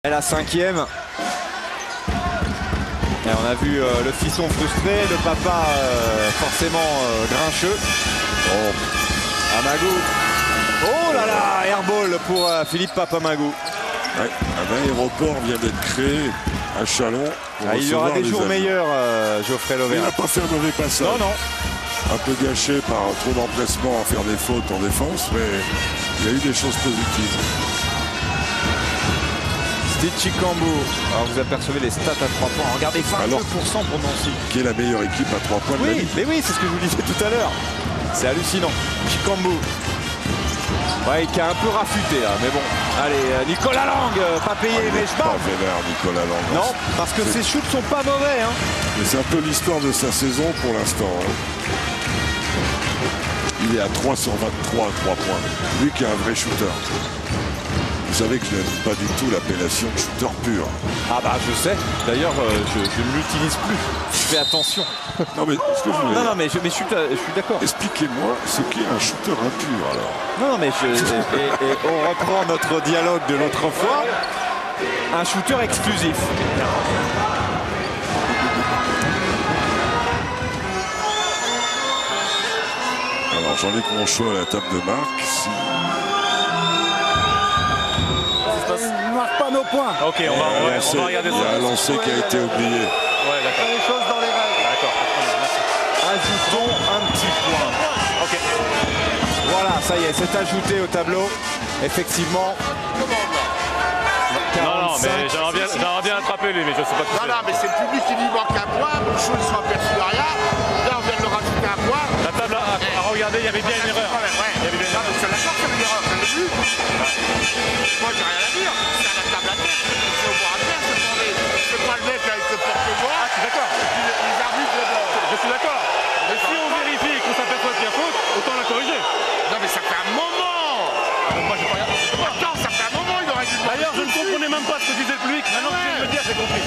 La cinquième. Et on a vu le fisson frustré, le papa forcément grincheux. Oh, Amagou. Oh là là, airball pour Philippe Papamagou. Ouais, un aéroport vient d'être créé à Chalon. Il y aura des jours meilleurs, Geoffrey Lauvergne. Il n'a pas fait un mauvais passage. Non, non. Un peu gâché par trop d'empressement à faire des fautes en défense, mais il y a eu des choses positives. Chikambo. Alors vous apercevez les stats à 3 points. Regardez 22% pour Nancy. Qui est la meilleure équipe à 3 points de la Ligue. Mais oui, c'est ce que je vous disais tout à l'heure. C'est hallucinant. Chikambo. Ouais, qui a un peu rafuté là, mais bon. Allez, Nicolas Lang, pas payé, mais je pas vénère, Nicolas Lang. Non, parce que ses shoots sont pas mauvais. Hein. Mais c'est un peu l'histoire de sa saison pour l'instant. Hein. Il est à 323 à 3 points. Lui qui est un vrai shooter. Vous savez que je n'aime pas du tout l'appellation de shooter pur. Ah bah je sais. D'ailleurs, je ne l'utilise plus. Je fais attention. Non mais ce que je voulais... Non mais je suis d'accord. Expliquez-moi ce qu'est un shooter impur alors. Non mais et on reprend notre dialogue de l'autre fois. Un shooter exclusif. Alors Jean-Luc Monchot à la table de marque. Si... On ne marque pas nos points. Ok, on va regarder ça. Il y a un lancer qui a été oublié. Ouais, d'accord. Les choses dans les règles. D'accord. Ajoutons un petit point. Ok. Voilà, ça y est, c'est ajouté au tableau. Effectivement. Non, mais j'aimerais bien attraper lui, mais je sais pas. Non, mais c'est le public qui lui manque un point. Monchot, ils sont aperçus de rien. Là, on vient de leur rajouter un point. La table à regarder, il y avait bien une erreur. Il y avait bien une erreur. C'est d'accord qu'il y avait une erreur. T'as vu? Moi, j'ai rien à dire. C'est à la table à terre. C'est au bois à terre. C'est pas le mec avec le porte-voix. Ah, je suis d'accord. Les arbitres de bord. Je suis d'accord. Mais si on vérifie et qu'on s'aperçoit qu'il y a faute, autant la corriger. Non, mais ça fait un moment. Moi, j'ai pas regardé. Attends, ça fait un moment, il aurait dû. D'ailleurs, je ne comprenais même pas ce que disait le public. Maintenant que tu viens de me dire, j'ai compris.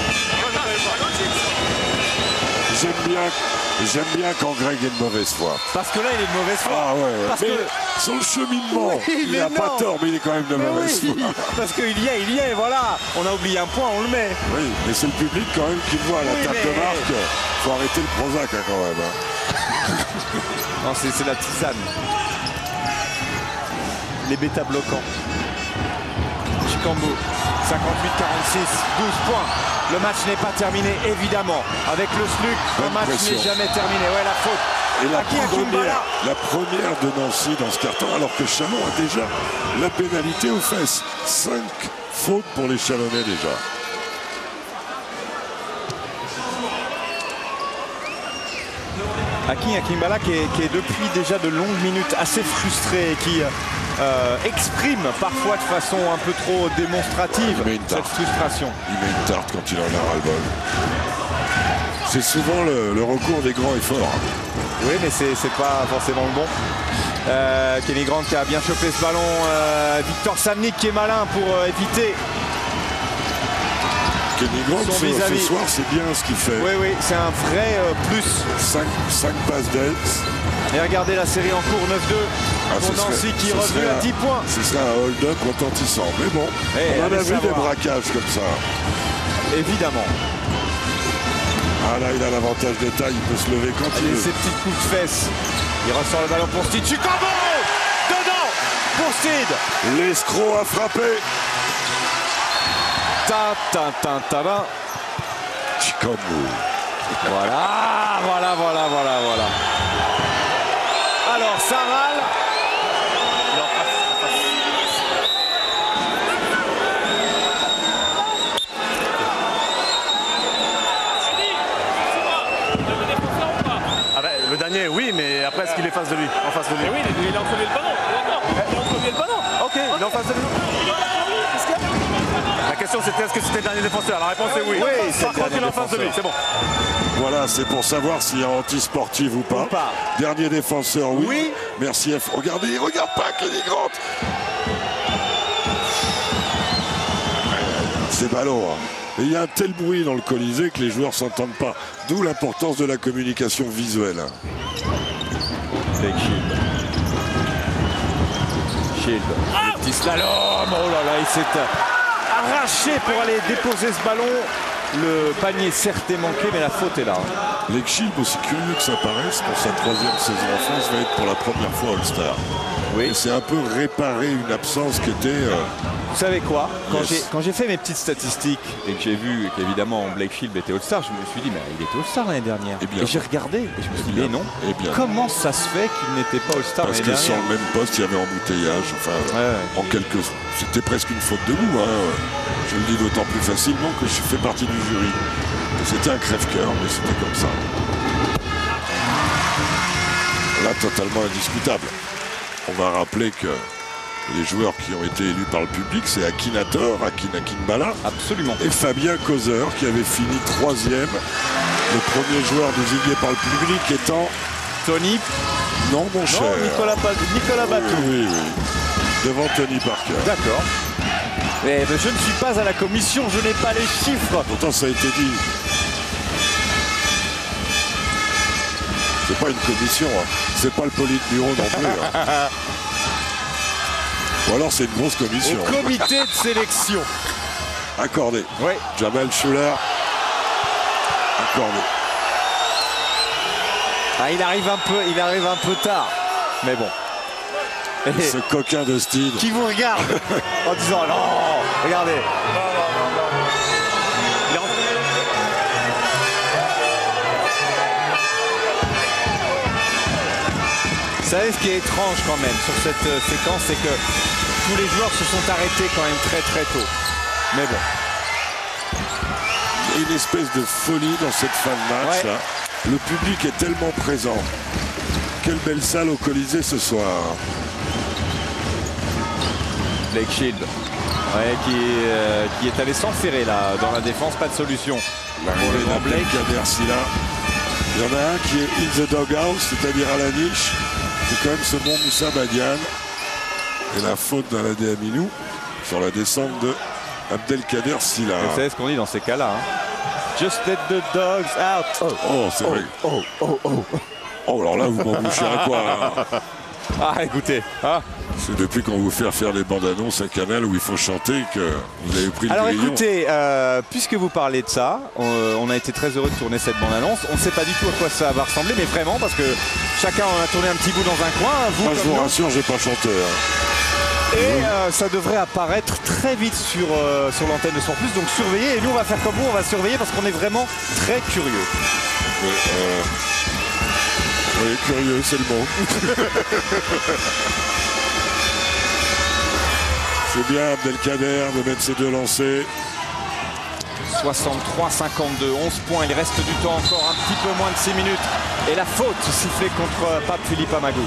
J'aime bien quand Greg est de mauvaise foi. Parce que là, il est de mauvaise foi. Ah ouais. Parce mais que... son cheminement, oui, il n'a pas tort, mais il est quand même de mauvaise foi. Parce qu'il y est, voilà. On a oublié un point, on le met. Oui, mais c'est le public quand même qui le voit à la table de marque. Faut arrêter le Prozac hein, quand même. Hein. Non, c'est la tisane. Les bêta-bloquants. Chikambo, 58-46, 12 points. Le match n'est pas terminé, évidemment. Avec le SLUC, le match n'est jamais terminé. Ouais, la faute. Et la première de Nancy dans ce carton, alors que Chalon a déjà la pénalité aux fesses. 5 fautes pour les Chalonnais déjà. Akimbala qui est depuis déjà de longues minutes assez frustré et qui exprime parfois de façon un peu trop démonstrative cette frustration. Il met une tarte quand il en a ras-le-bol. C'est souvent le recours des grands et forts. Oui, mais c'est pas forcément le bon. Kenny Grant qui a bien chopé ce ballon. Victor Samnik qui est malin pour éviter. Kenny Grant, ce soir, c'est bien ce qu'il fait. Oui, c'est un vrai plus. 5 passes d'aide. Et regardez la série en cours, 9-2. Pour Nancy qui est revenu à 10 points. Ce serait un hold-up retentissant. Mais bon, on en a vu des braquages comme ça. Évidemment. Ah là, il a l'avantage de taille, il peut se lever quand il veut. Ses petites coups de fesses. Il ressort le ballon pour Steve. Chikambo dedans pour Steve. L'escroc a frappé. Chikambo. Voilà. Alors, ça râle. Ah ben, le dernier, oui, mais après, est-ce qu'il est en face de lui? Mais oui, il est entre lui et le panneau. D'accord. Il est entre lui et le panneau. Ok, il est en face de lui. La question c'était est-ce que c'était le dernier défenseur? La réponse est oui. Par contre il est en face de lui, c'est bon. Voilà, c'est pour savoir s'il y a anti-sportif ou pas. Dernier défenseur, oui. Merci F. Regardez, il regarde pas Kenny Grant. C'est ballot. Hein. Et il y a un tel bruit dans le Colisée que les joueurs s'entendent pas. D'où l'importance de la communication visuelle. Shield. Le petit slalom. Oh là là, il s'est arraché pour aller déposer ce ballon. Le panier certes est manqué, mais la faute est là. Blake Shield, aussi curieux que ça paraisse, pour sa 3e saison en France, va être pour la première fois All-Star. Oui. Et c'est un peu réparer une absence qui était... Vous savez quoi? Yes. Quand j'ai fait mes petites statistiques et que j'ai vu qu'évidemment Blake Shield était All-Star, je me suis dit, mais il était All-Star l'année dernière. Eh bien, et j'ai regardé et je me suis dit, mais non. Eh bien, comment ça se fait qu'il n'était pas All-Star parce l'année que sur dernière? le même poste, il y avait embouteillage. Enfin, en quelque... C'était presque une faute de goût. Je le dis d'autant plus facilement que je fais partie du jury. C'était un crève-cœur, mais c'était comme ça. Là, totalement indiscutable. On va rappeler que les joueurs qui ont été élus par le public, c'est Akinator, Akinbala. Absolument. Et Fabien Causer, qui avait fini 3e. Le premier joueur désigné par le public étant... Tony. Non, mon cher. Nicolas Batou. Oui. Devant Tony Parker. D'accord. Mais je ne suis pas à la commission, je n'ai pas les chiffres. Pourtant, ça a été dit. C'est pas une commission, c'est pas le Politburo non plus. Ou alors c'est une grosse commission. Au comité de sélection. Accordé. Oui. Jamel Schuller. Accordé. Ah, il arrive un peu tard. Mais bon. Et ce coquin de Steed. Qui vous regarde en disant non, regardez. Vous savez ce qui est étrange quand même sur cette séquence, c'est que tous les joueurs se sont arrêtés quand même très tôt. Mais bon. Il y a une espèce de folie dans cette fin de match. Ouais. Là. Le public est tellement présent. Quelle belle salle au Colisée ce soir. Blake Shield, qui est allé s'enferrer là dans la défense, pas de solution. L'arrivée d'Abdelkader Sylla. Il y en a un qui est in the doghouse, c'est-à-dire à la niche. C'est quand même ce bon Moussa Badiane. Et la faute d'Aladé Aminou sur la descente de Abdelkader Sylla. Vous savez ce qu'on dit dans ces cas-là, hein? Just let the dogs out. Oh, c'est vrai. Oh, alors là, vous m'en bouchez à quoi là? Ah, écoutez. Ah. C'est depuis qu'on vous fait faire les bandes annonces à Canal où il faut chanter que vous avez pris le Alors grillon. écoutez, puisque vous parlez de ça, on a été très heureux de tourner cette bande annonce. On ne sait pas du tout à quoi ça va ressembler, mais vraiment, parce que chacun en a tourné un petit bout dans un coin. Moi, je vous rassure, j'ai pas chanté. Et ça devrait apparaître très vite sur l'antenne de Sport Plus. Donc surveillez. Et nous, on va faire comme vous, on va surveiller parce qu'on est vraiment très curieux. Oui, curieux, c'est le mot. C'est bien Abdelkader de mettre ses 2 lancers. 63-52, 11 points. Il reste du temps encore, un petit peu moins de 6 minutes. Et la faute sifflée contre Pape Philippe Amagou.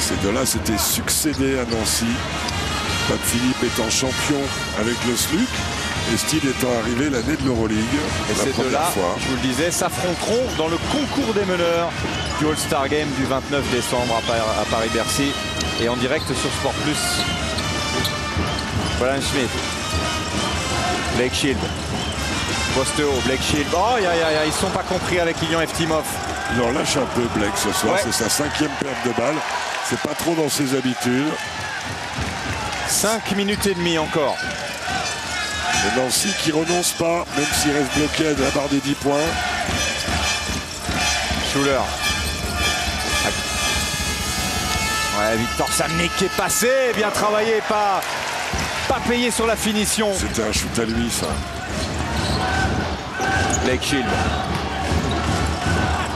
Ces deux-là s'étaient succédés à Nancy. Pape Philippe étant champion avec le SLUC. Et Steed étant arrivé l'année de l'Euroleague. Et ces deux-là, je vous le disais, s'affronteront dans le concours des meneurs du All-Star Game du 29 décembre à Paris-Bercy. Et en direct sur Sport Plus. Brian Schmidt. Blake Shield. Poste haut, Blake Shield. Oh, ils ne sont pas compris avec Ilian Eftimov. Il en lâche un peu Blake ce soir. Ouais. C'est sa 5e perte de balle. C'est pas trop dans ses habitudes. 5 minutes et demie encore. Et Nancy qui renonce pas, même s'il reste bloqué à la barre des 10 points. Schuller. Ouais, Victor Samnik qui est passé, bien travaillé, pas payé sur la finition. C'était un shoot à lui, ça. Blake Shield.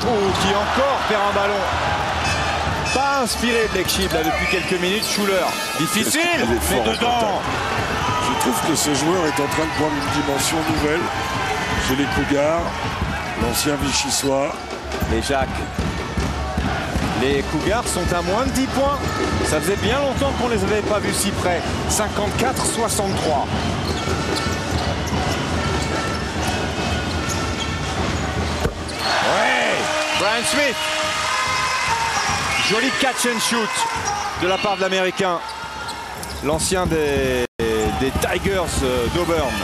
Qui encore perd un ballon. Pas inspiré Blake Shield là depuis quelques minutes. Schuller. Difficile, Il est mais fort en dedans. contact. Je trouve que ce joueur est en train de prendre une dimension nouvelle chez les Cougars, l'ancien Vichysois. Et Jacques. Les Cougars sont à moins de 10 points. Ça faisait bien longtemps qu'on ne les avait pas vus si près. 54-63. Ouais, Brian Smith. Joli catch and shoot de la part de l'Américain. L'ancien des Tigers d'Auburn.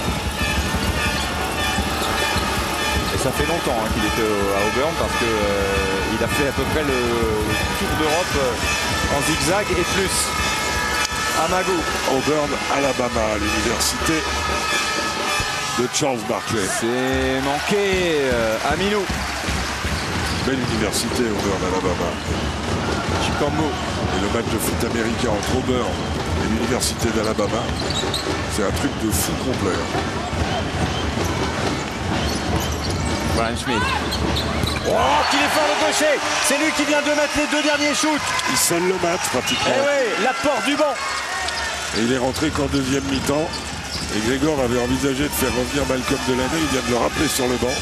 Et ça fait longtemps qu'il était à Auburn parce qu'il a fait à peu près le tour d'Europe en zigzag et plus. Amagou. Auburn, Alabama, à l'université de Charles Barkley. C'est manqué. Aminou. Belle université, Auburn, Alabama. Chikambo. Et le match de foot américain entre Auburn et l'université d'Alabama, c'est un truc de fou complet. Brian Smith. Oh, qu'il est fort le gaucher. C'est lui qui vient de mettre les 2 derniers shoots. Il scelle le match pratiquement. Eh oui, l'apport du banc. Et il est rentré qu'en deuxième mi-temps. Et Grégor avait envisagé de faire revenir Malcolm Delaney. Il vient de le rappeler sur le banc.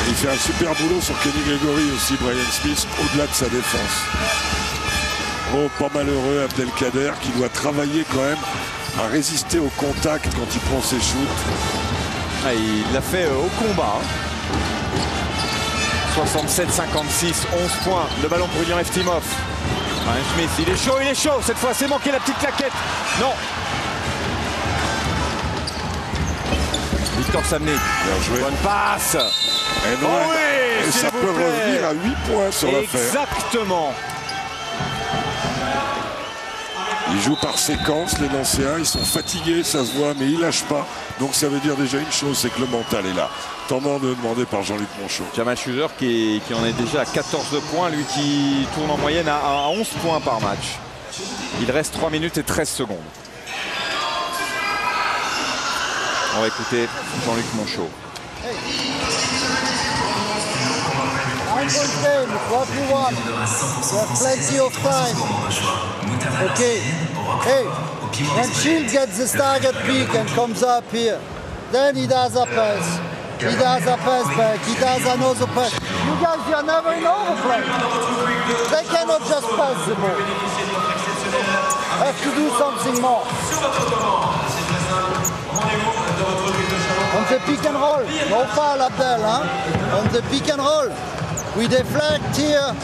Et il fait un super boulot sur Kenny Gregory aussi, Brian Smith, au-delà de sa défense. Oh, pas malheureux Abdelkader qui doit travailler quand même à résister au contact quand il prend ses shoots. Ah, il l'a fait au combat. 67-56, 11 points. Le ballon pour William Eftimov. Brian Smith, il est chaud. Cette fois, c'est manqué la petite claquette. Non. Victor Samny. Bien joué. Bonne passe. Et, non, Oh oui, et ça peut revenir à 8 points sur l'affaire. Exactement. Ils jouent par séquence, les Nancéens. Ils sont fatigués, ça se voit, mais ils lâchent pas. Donc ça veut dire déjà une chose, c'est que le mental est là. Tendance demandé par Jean-Luc Monchot. Jamal Schuller qui en est déjà à 14 points, lui qui tourne en moyenne à 11 points par match. Il reste 3 minutes et 13 secondes. On va écouter Jean-Luc Monchot. I'm going to game, what you want. You have plenty of time. Okay. Hey, when Shield gets the target peak and comes up here, then he does a pass. He does a pass back. He does another pass. You guys, you are never in overplay. They cannot just pass the ball. Have to do something more. On the pick and roll, no foul Abdel, huh? On the pick and roll. We deflect here,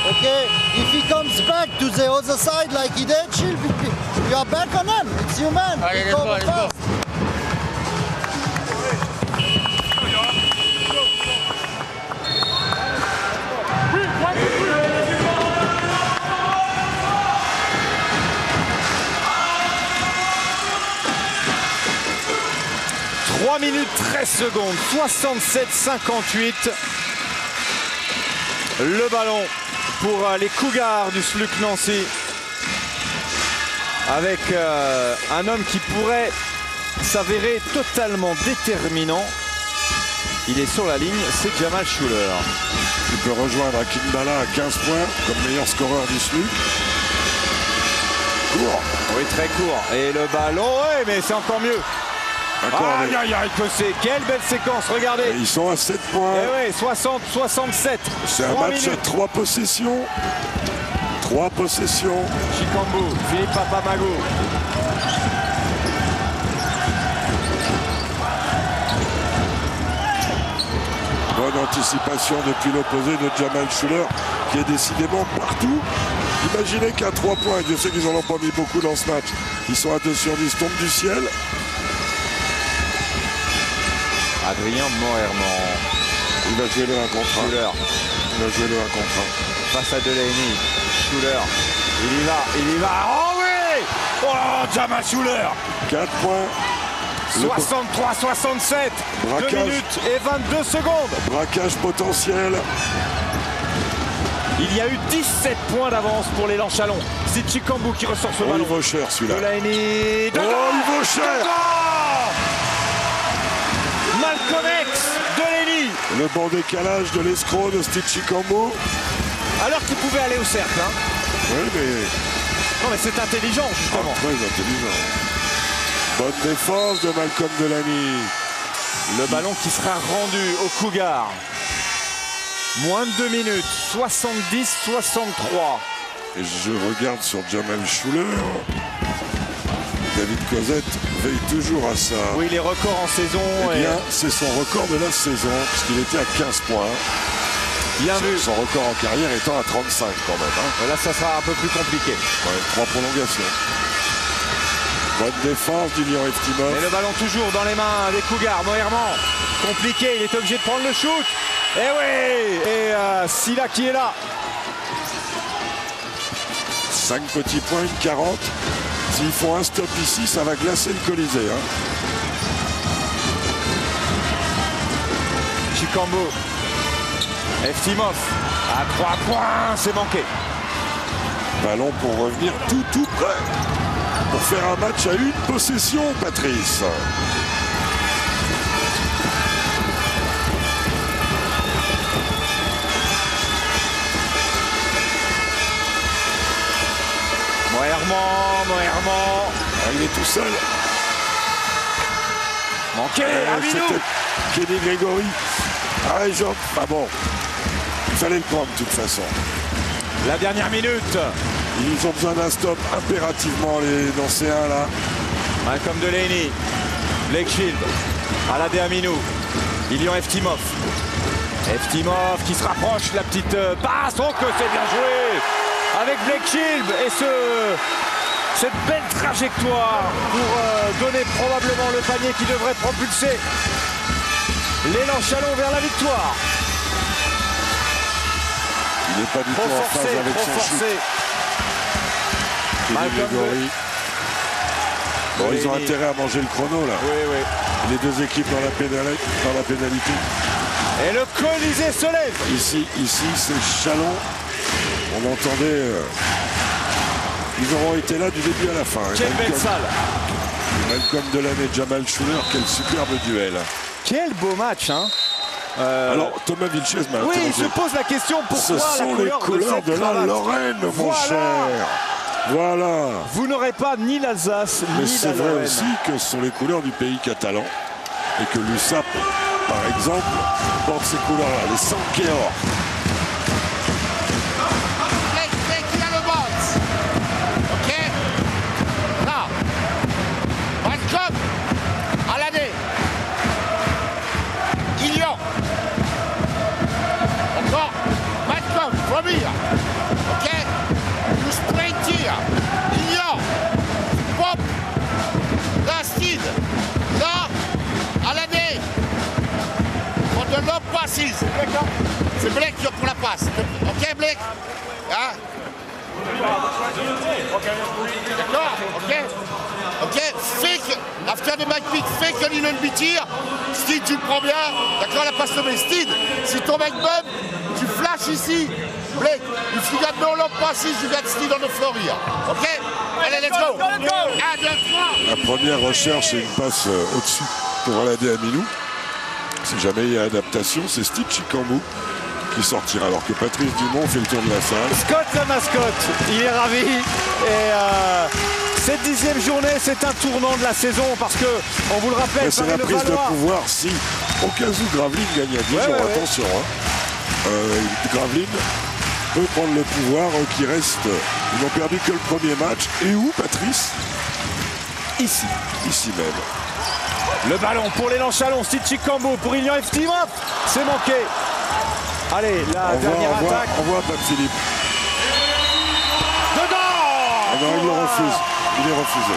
okay? If he comes back to the other side like he did, you are back on him. It's human. Allez, let's go, let's go. 3 minutes 13 secondes, 67-58. Le ballon pour les Cougars du SLUC Nancy. Avec un homme qui pourrait s'avérer totalement déterminant. Il est sur la ligne, c'est Jamal Schuller. Il peut rejoindre Akinbala à 15 points comme meilleur scoreur du SLUC. Court. Oui, très court. Et le ballon, ouais, mais c'est encore mieux. Aïe, aïe, aïe, que c'est. Quelle belle séquence, regardez. Et ils sont à 7 points. Et oui, 60-67. C'est un match à 3 possessions. 3 possessions. Chikambo, Philippe Papamago. Bonne anticipation depuis l'opposé de Jamal Schuller qui est décidément partout. Imaginez qu'à 3 points, Dieu sait qu'ils n'en ont pas mis beaucoup dans ce match. Ils sont à 2 sur 10, tombent du ciel. Adrien Moerman. Il va jouer le 1 contre 1. Schuller. Il va jouer le 1 contre 1. Face à Delaney. Schuller. Il y va. Oh oui! Oh, Jamal Schuller. 4 points. 63-67. 2 minutes et 22 secondes. Braquage potentiel. Il y a eu 17 points d'avance pour l'élan Chalon. C'est Chikambo qui ressort ce ballon. Il vaut cher celui-là. Delaney. Oh, il vaut cher. Malcolm X, Delaney. Le bon décalage de l'escroc de Steve Chikambo. Alors qu'il pouvait aller au cercle. Hein. Oui, mais... Non, mais c'est intelligent, justement. Très intelligent. Bonne défense de Malcolm Delaney. Le ballon qui sera rendu au Cougar. Moins de 2 minutes, 70-63. Et je regarde sur Jamal Schuller. David Cosette veille toujours à ça. Oui, les records en saison. Eh bien, c'est son record de la saison, puisqu'il était à 15 points. Bien vu. Son record en carrière étant à 35 quand même. Hein. Là, ça sera un peu plus compliqué. Ouais, 3 prolongations. Bonne défense du Lyon Eftimov. Et le ballon toujours dans les mains des Cougars. Moerman, compliqué, il est obligé de prendre le shoot. Et oui. Et Silla qui est là. 5 petits points, une 40. S'ils font un stop ici, ça va glacer le Colisée. Hein. Chikambo. Eftimov. À 3 points, c'est manqué. Ballon pour revenir tout près. Pour faire un match à une possession, Patrice. Moerman. Il est tout seul. Manqué, Aminou. C'était Kenny Grégory. Ah, Jean. Ah bon. Il fallait le prendre de toute façon. La dernière minute. Ils ont besoin d'un stop impérativement, les Nancéens là. Malcolm Delaney. Blake Shield. Aladé Aminou. Ilian Eftimov. Eftimov qui se rapproche. La petite passe. Oh que c'est bien joué. Avec Blake Shield et cette belle trajectoire pour donner probablement le panier qui devrait propulser l'élan Chalon vers la victoire. Il n'est pas du tout en phase avec son shoot. Bon, ils ont intérêt à manger le chrono là. Oui. Les deux équipes dans la pénalité. Et le Colisée se lève. Ici c'est Chalon. On entendait. Ils auront été là du début à la fin. Quelle belle salle. Malcolm Delaney et Jamal Schooner, quel superbe duel. Quel beau match, hein. Alors Thomas Vilches m'a oui, interrogé. il se pose la question pourquoi ce sont les couleurs de la Lorraine, mon cher. Voilà. Vous n'aurez pas ni l'Alsace ni la Lorraine. Mais c'est vrai aussi que ce sont les couleurs du pays catalan et que l'USAP, par exemple, porte ces couleurs-là, les Sankeor. Ok, nous sprintir, Ilian, Pop, là, Steve, là, Aladé, on de l'homme passes. C'est Blake qui prend la passe. Ok, Blake, hein? D'accord, ok, fake, after the back pick, fake a little bit here. Steve, tu le prends bien, d'accord, la passe tombée. Steve, si ton mec bump, tu flashes ici. Blake, if you got no long passes, you got Steve on the floor here. OK? Allez, let's go! 1, 2, 3! La première recherche, c'est une passe au-dessus pour Aladé Aminou. Si jamais il y a adaptation, c'est Steve Chikambo qui sortira. Alors que Patrice Dumont fait le tour de la salle. Scott, la mascotte, il est ravi. Et cette 10e journée, c'est un tournant de la saison parce que, on vous le rappelle, c'est la prise de pouvoir si, au cas où Gravelines gagne à 10 jours. Attention, hein. Gravelines peut prendre le pouvoir qui reste. Ils n'ont perdu que le premier match. Et où, Patrice? Ici. Ici même. Le ballon pour l'élan Chalon, Steve Chikambo pour Ilian Eftimov. C'est manqué. Allez, la dernière attaque. On voit Pat Philippe. Dedans. Ah non, il le refuse. Il est refusé.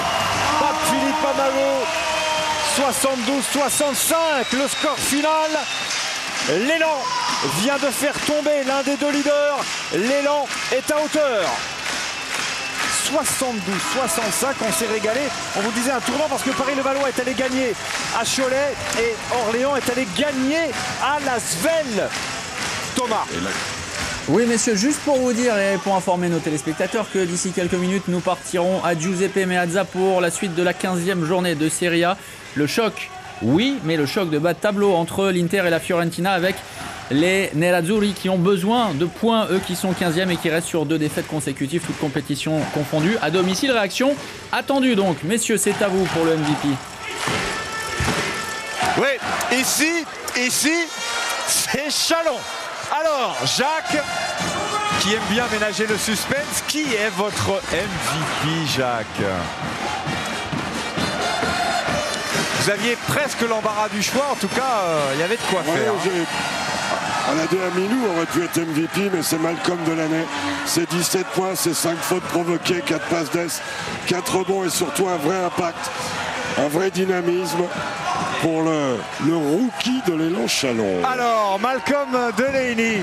Pat Philippe Amago, 72-65. Le score final. L'élan vient de faire tomber l'un des deux leaders. L'élan est à hauteur. 72-65, on s'est régalé. On vous disait un tournant parce que Paris-Levallois est allé gagner à Cholet et Orléans est allé gagner à Lasvel. Thomas. Oui messieurs, juste pour vous dire et pour informer nos téléspectateurs que d'ici quelques minutes nous partirons à Giuseppe Meazza pour la suite de la 15e journée de Serie A. Le choc, oui, mais le choc de bas de tableau entre l'Inter et la Fiorentina avec les Nerazzurri qui ont besoin de points, eux qui sont 15e et qui restent sur 2 défaites consécutives, toutes compétitions confondues. À domicile, réaction attendue donc. Messieurs, c'est à vous pour le MVP. Oui, ici, c'est Chalon. Alors, Jacques, qui aime bien ménager le suspense, qui est votre MVP, Jacques? Vous aviez presque l'embarras du choix, en tout cas, il y avait de quoi faire. Aladé Aminou aurait pu être MVP, mais c'est Malcolm Delaney. C'est 17 points, c'est 5 fautes provoquées, 4 passes d'ess, 4 rebonds et surtout un vrai impact, un vrai dynamisme pour le rookie de l'élan Chalon. Alors, Malcolm Delaney,